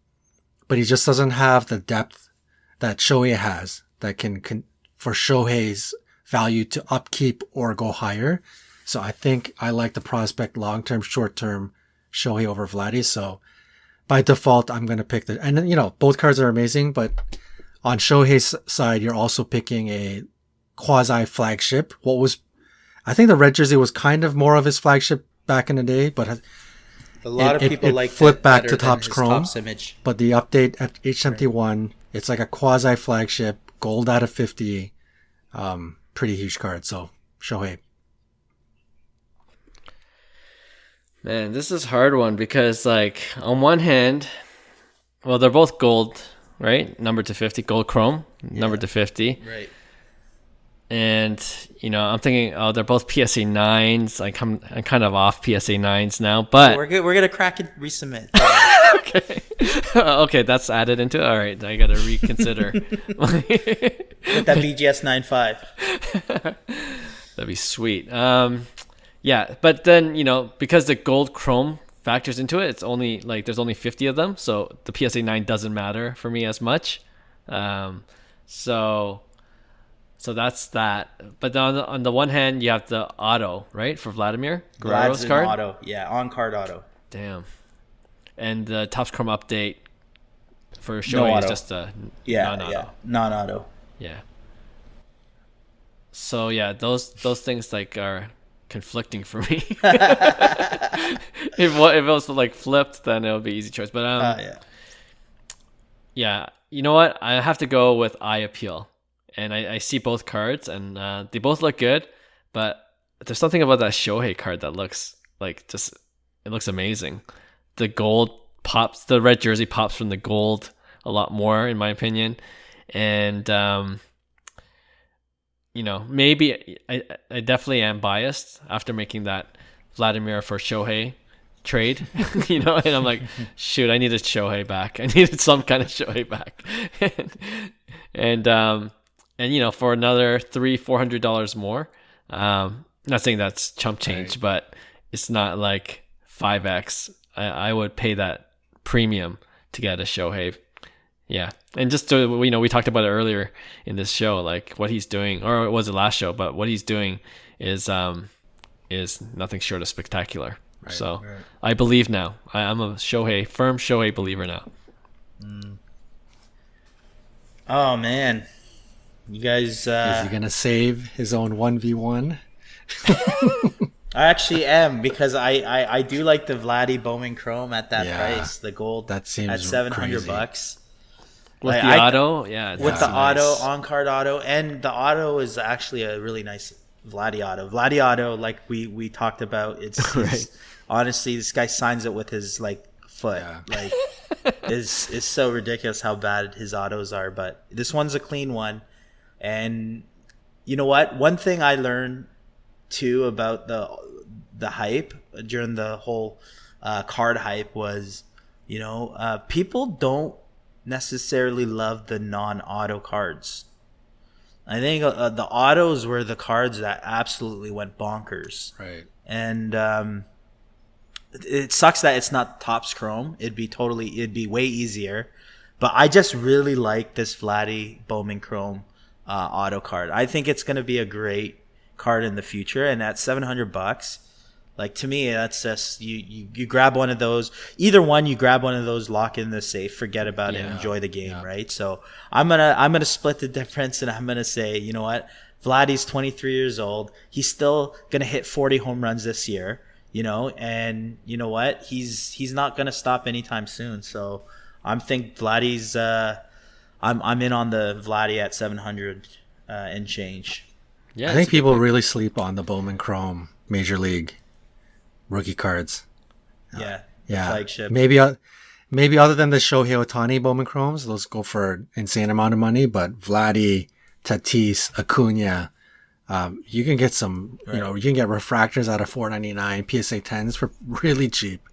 he just doesn't have the depth that Shohei has that can for Shohei's value to upkeep or go higher. So I think I like the prospect long-term, short-term Shohei over Vladdy. So by default, I'm going to pick and both cards are amazing, but on Shohei's side, you're also picking a quasi flagship. I think the red jersey was kind of more of his flagship back in the day, but a lot of people like flipped back to Topps Chrome. Image. But the update at H71, it's like a quasi flagship, gold out of 50, pretty huge card. So Shohei. Man, this is a hard one because, on one hand, well, they're both gold, right? Numbered to 50, gold chrome, numbered to 50. Right. And, I'm thinking, they're both PSA 9s. I'm kind of off PSA 9s now, but... We're going to crack and resubmit. Okay. Okay, that's added into it. All right, I got to reconsider. With that BGS 9.5. That'd be sweet. Yeah, but then, because the gold chrome factors into it, it's only there's only 50 of them, so the PSA 9 doesn't matter for me as much. So that's that. But then on the one hand, you have the auto, right, for Vladimir Guerrero's card. Auto, yeah, on card auto. Damn. And the Topps Chrome update for Shohei is just a non-auto. Yeah, non-auto. Yeah. So yeah, those things are conflicting for me. if it was flipped, then it would be easy choice. But yeah, you know what? I have to go with eye appeal, and I see both cards, and they both look good. But there's something about that Shohei card that looks it looks amazing. The gold pops, the red jersey pops from the gold a lot more, in my opinion, and maybe I definitely am biased after making that Vladimir for Shohei trade, and I'm like, shoot, I needed Shohei back. I needed some kind of Shohei back. and for another $300-$400 more, not saying that's chump change, but it's not like 5x. I would pay that premium to get a Shohei. Yeah. And just to, we talked about it earlier in this show, what he's doing, or it was the last show, but what he's doing is nothing short of spectacular. Right, so right. I believe now. I'm a firm Shohei believer now. Oh man. You guys... is he going to save his own 1v1? I actually am, because I do like the Vladdy Bowman Chrome at that price. The gold that seems at $700. With the auto, yeah. With the auto, on-card auto. And the auto is actually a really nice Vladdy auto. Vladdy auto, like we talked about, it's right. Honestly, this guy signs it with his like foot. Yeah. Like is so ridiculous how bad his autos are. But this one's a clean one. And you know what? One thing I learned too about the hype during the whole card hype was, people don't necessarily love the non-auto cards. I think the autos were the cards that absolutely went bonkers. Right. And it sucks that it's not Topps Chrome. It'd be way easier. But I just really like this Vladdy Bowman Chrome auto card. I think it's going to be a great card in the future. And at $700, like, to me, that's just you grab one of those. Either one, you grab one of those, lock in the safe, forget about it, and enjoy the game, right? So I'm gonna split the difference, and I'm gonna say, you know what, Vladdy's 23 years old. He's still gonna hit 40 home runs this year, and you know what, he's not gonna stop anytime soon. So I'm think Vladdy's. I'm in on the Vladdy at 700 and change. Yeah, I think people really sleep on the Bowman Chrome Major League rookie cards. Yeah. Flagship. Maybe other than the Shohei Ohtani Bowman Chromes, those go for an insane amount of money. But Vladdy, Tatis, Acuna, you can get some. Right. You can get refractors out of $4.99, PSA 10s for really cheap.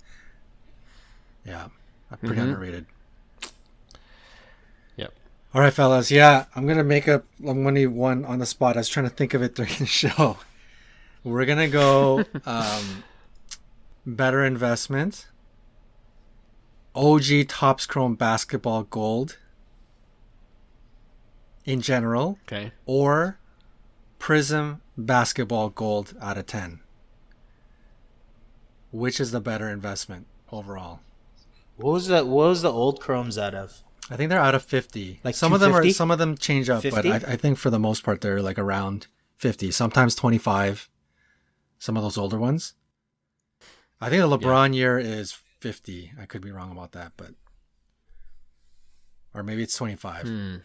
Yeah, pretty underrated. Yep. All right, fellas. Yeah, I'm gonna make up one on the spot. I was trying to think of it during the show. We're gonna go. Better investment. OG Topps Chrome Basketball Gold in general. Okay. Or Prism Basketball Gold out of 10. Which is the better investment overall? What was the old Chromes out of? I think they're out of 50. Like some of them change up, 50? But I think for the most part they're like around 50. Sometimes 25. Some of those older ones. I think the LeBron year is 50. I could be wrong about that, but or maybe it's 25.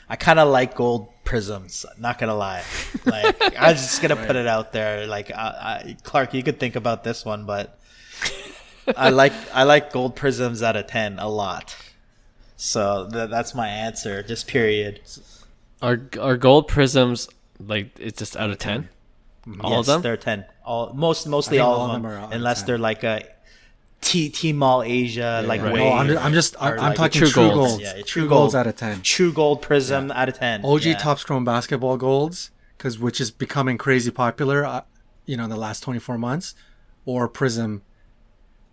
I kind of like gold prisms. Not gonna lie, like I'm just gonna put it out there. Like Clark, you could think about this one, but I like gold prisms out of 10 a lot. So that's my answer. Just period. Are gold prisms like it's just out of 10? All of them? They're 10. Mostly all of them are unless they're like a T Mall Asia way. No, I'm talking true golds. Yeah, true golds out of 10. True gold prism out of 10. OG Topps Chrome Basketball Golds, which is becoming crazy popular, in the last 24 months, or Prism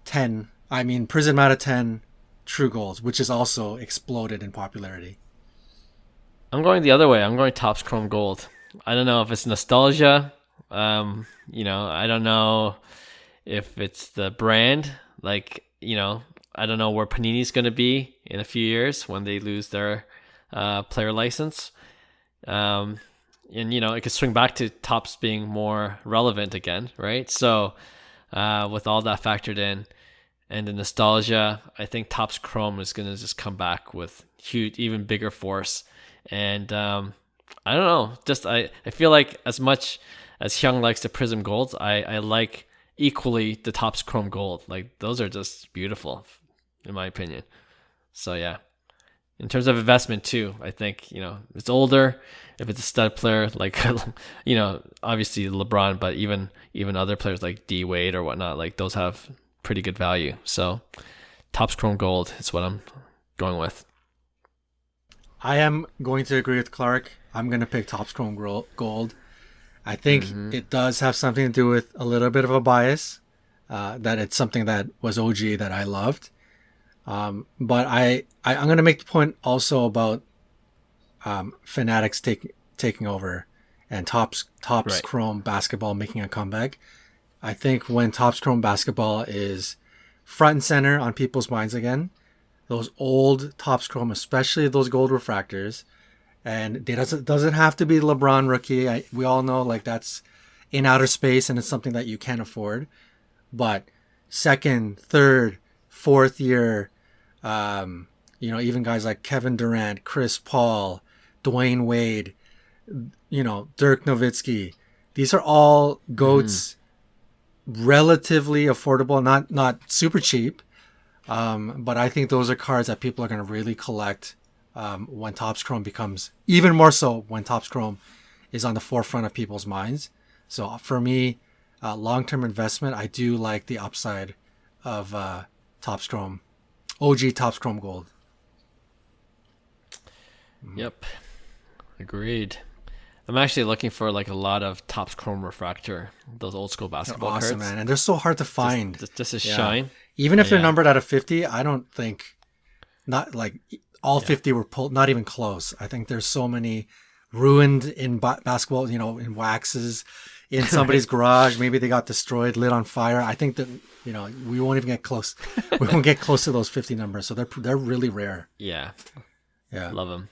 10. I mean Prism out of 10, True Golds, which has also exploded in popularity. I'm going the other way. I'm going Topps Chrome Gold. I don't know if it's nostalgia. I don't know if it's the brand. Like, I don't know where Panini's going to be in a few years when they lose their player license. And, it could swing back to Topps being more relevant again, right? So with all that factored in and the nostalgia, I think Topps Chrome is going to just come back with huge, even bigger force. And I don't know. Just I feel like as much as Hyung likes the Prism Golds, I like equally the Topps Chrome Gold. Like, those are just beautiful, in my opinion. So, yeah. In terms of investment, too, I think, it's older. If it's a stud player, like, obviously LeBron, but even other players like D Wade or whatnot, like, those have pretty good value. So, Topps Chrome Gold is what I'm going with. I am going to agree with Clark. I'm going to pick Topps Chrome Gold. I think it does have something to do with a little bit of a bias, that it's something that was OG that I loved. But I'm going to make the point also about Fanatics taking over and Topps Chrome Basketball making a comeback. I think when Topps Chrome Basketball is front and center on people's minds again, those old Topps Chrome, especially those gold refractors. And it doesn't have to be LeBron rookie. We all know like that's in outer space and it's something that you can't afford. But second, third, fourth year, even guys like Kevin Durant, Chris Paul, Dwayne Wade, Dirk Nowitzki. These are all GOATs, relatively affordable, not super cheap. But I think those are cards that people are going to really collect when Topps Chrome becomes, even more so when Topps Chrome is on the forefront of people's minds. So for me, long-term investment, I do like the upside of Topps Chrome, OG Topps Chrome Gold. Yep, agreed. I'm actually looking for like a lot of Topps Chrome refractor, those old school basketball they're awesome, cards. Man, and they're so hard to find. Just a shine. Even if they're numbered out of 50, I don't think not like all 50 were pulled. Not even close. I think there's so many ruined in basketball. In waxes in somebody's garage. Maybe they got destroyed, lit on fire. I think that we won't even get close. We won't get close to those 50 numbers. So they're really rare. Yeah. Yeah. Love them.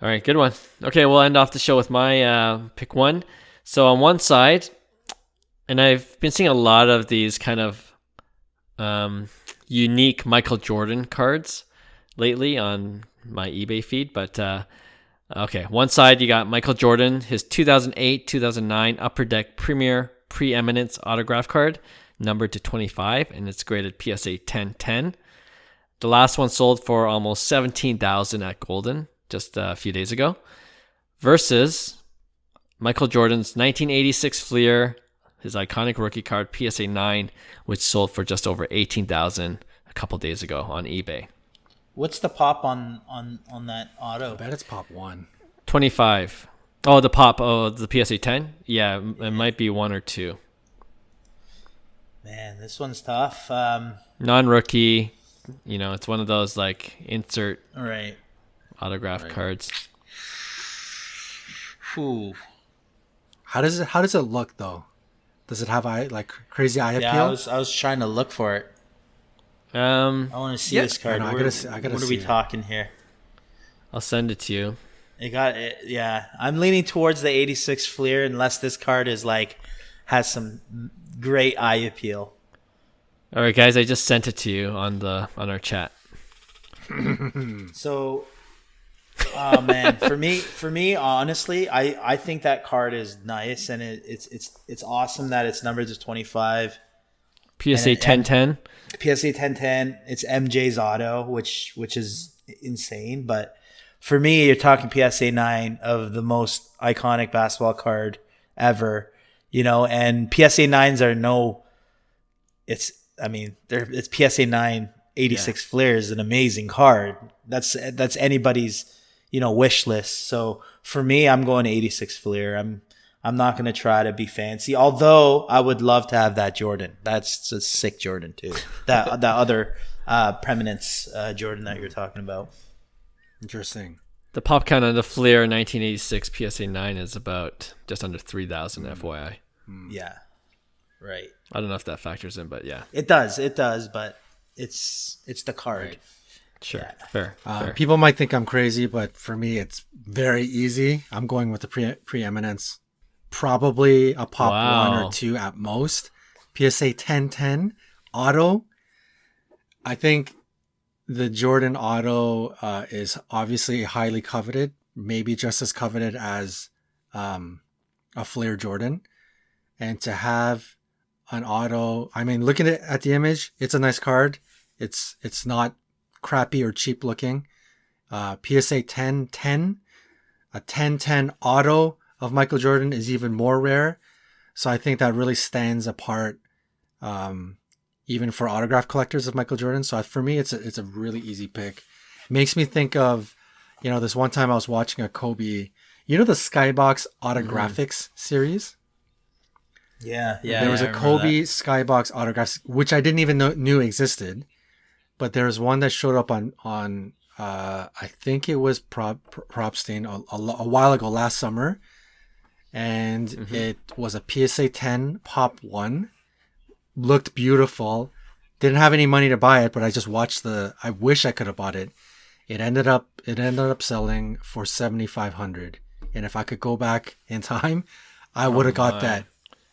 All right, good one. Okay, we'll end off the show with my pick one. So on one side, and I've been seeing a lot of these kind of unique Michael Jordan cards lately on my eBay feed. But okay, one side you got Michael Jordan, his 2008-2009 Upper Deck Premier Preeminence autograph card, numbered to 25, and it's graded PSA 1010. The last one sold for almost $17,000 at Golden just a few days ago, versus Michael Jordan's 1986 Fleer, his iconic rookie card PSA 9, which sold for just over $18,000 a couple days ago on eBay. What's the pop on that auto? I bet it's pop 1. 25. Oh, the pop. Oh, the PSA 10. Yeah, it might be 1 or 2. Man, this one's tough. Non-rookie. It's one of those like insert right autograph cards. Ooh. How does it look though? Does it have crazy eye appeal? Yeah, I was trying to look for it. I want to see this card. I gotta what are we talking here? I'll send it to you. Yeah. I'm leaning towards the 86 Fleer unless this card is has some great eye appeal. All right, guys, I just sent it to you on our chat. So, oh man, for me, honestly, I think that card is nice, and it's awesome that it's numbered as 25. PSA 1010. PSA 1010. It's MJ's auto, which is insane. But for me, you're talking PSA 9 of the most iconic basketball card ever. And PSA 9s are it's PSA 9 86 Fleer is an amazing card. That's anybody's, wish list. So for me, I'm going to 86 Fleer. I'm not going to try to be fancy, although I would love to have that Jordan. That's a sick Jordan too. That other preeminence Jordan that you're talking about. Interesting. The pop count on the Fleer 1986 PSA 9 is about just under 3,000 FYI. Yeah. Right. I don't know if that factors in, but yeah. It does, but it's the card. Right. Sure. Yeah. Fair. People might think I'm crazy, but for me, it's very easy. I'm going with the preeminence. Probably a pop 1 or 2 at most. PSA 1010 auto. I think the Jordan auto is obviously highly coveted, maybe just as coveted as a Fleer Jordan. And to have an auto, looking at the image, it's a nice card. It's not crappy or cheap looking. PSA 1010, a 1010 auto of Michael Jordan is even more rare. So I think that really stands apart, even for autograph collectors of Michael Jordan. So for me, it's a really easy pick. It makes me think of, this one time I was watching a Kobe, the Skybox Autographics series. Yeah. There was a Kobe Skybox autographs, which I didn't even knew existed. But there was one that showed up on I think it was Propstein a while ago, last summer. And it was a PSA 10 Pop 1. Looked beautiful. didn't have any money to buy it, but I just watched I wish I could have bought it. It ended up selling for $7,500. And if I could go back in time, I would have got that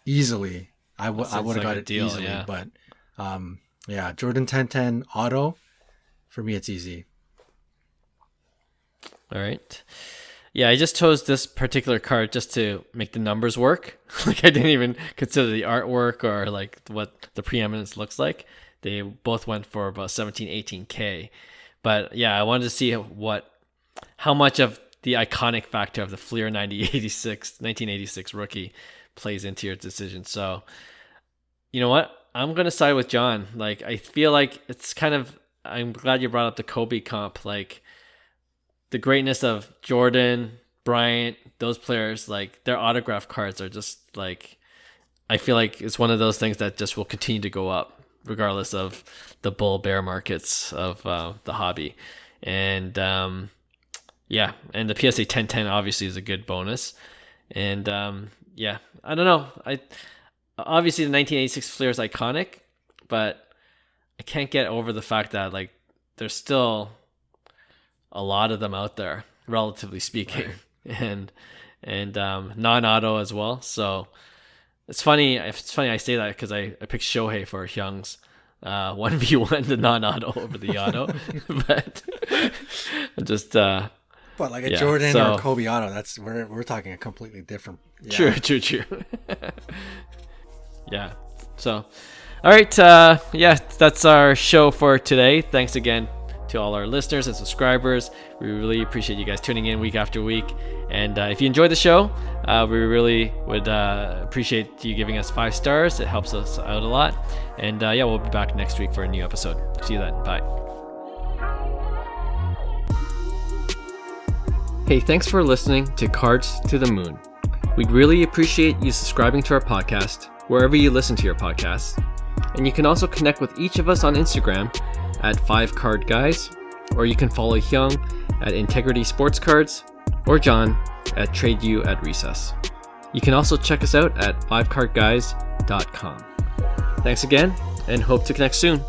easily. I would have got it deal, easily. Yeah. But yeah, Jordan 1010 auto, for me, it's easy. All right. Yeah, I just chose this particular card just to make the numbers work. Like I didn't even consider the artwork or like what the preeminence looks like. They both went for about 17, 18K. But yeah, I wanted to see how much of the iconic factor of the Fleer 1986 rookie plays into your decision. So, you know what? I'm going to side with John. Like, I feel like it's kind of, I'm glad you brought up the Kobe comp. Like, the greatness of Jordan, Bryant, those players, like, their autograph cards are just like, I feel like it's one of those things that just will continue to go up regardless of the bull bear markets of the hobby. And yeah, and the PSA 1010 obviously is a good bonus. And yeah, I don't know. Obviously the 1986 Fleer is iconic, but I can't get over the fact that like there's still a lot of them out there, relatively speaking, right. and non-auto as well. So it's funny I say that because I picked Shohei for Hyung's 1v1, the non-auto over the auto, but just but like a Jordan or a Kobe auto, that's we're talking a completely different. Yeah. True. Yeah. So, all right. Yeah, that's our show for today. Thanks again to all our listeners and subscribers. We really appreciate you guys tuning in week after week. And if you enjoyed the show, we really would appreciate you giving us 5 stars. It helps us out a lot. And yeah, we'll be back next week for a new episode. See you then. Bye. Hey, thanks for listening to Cards to the Moon. We'd really appreciate you subscribing to our podcast wherever you listen to your podcasts. And you can also connect with each of us on Instagram at 5cardguys, or you can follow Hyung at Integrity Sports Cards, or John at TradeU at Recess. You can also check us out at 5cardguys.com. Thanks again, and hope to connect soon.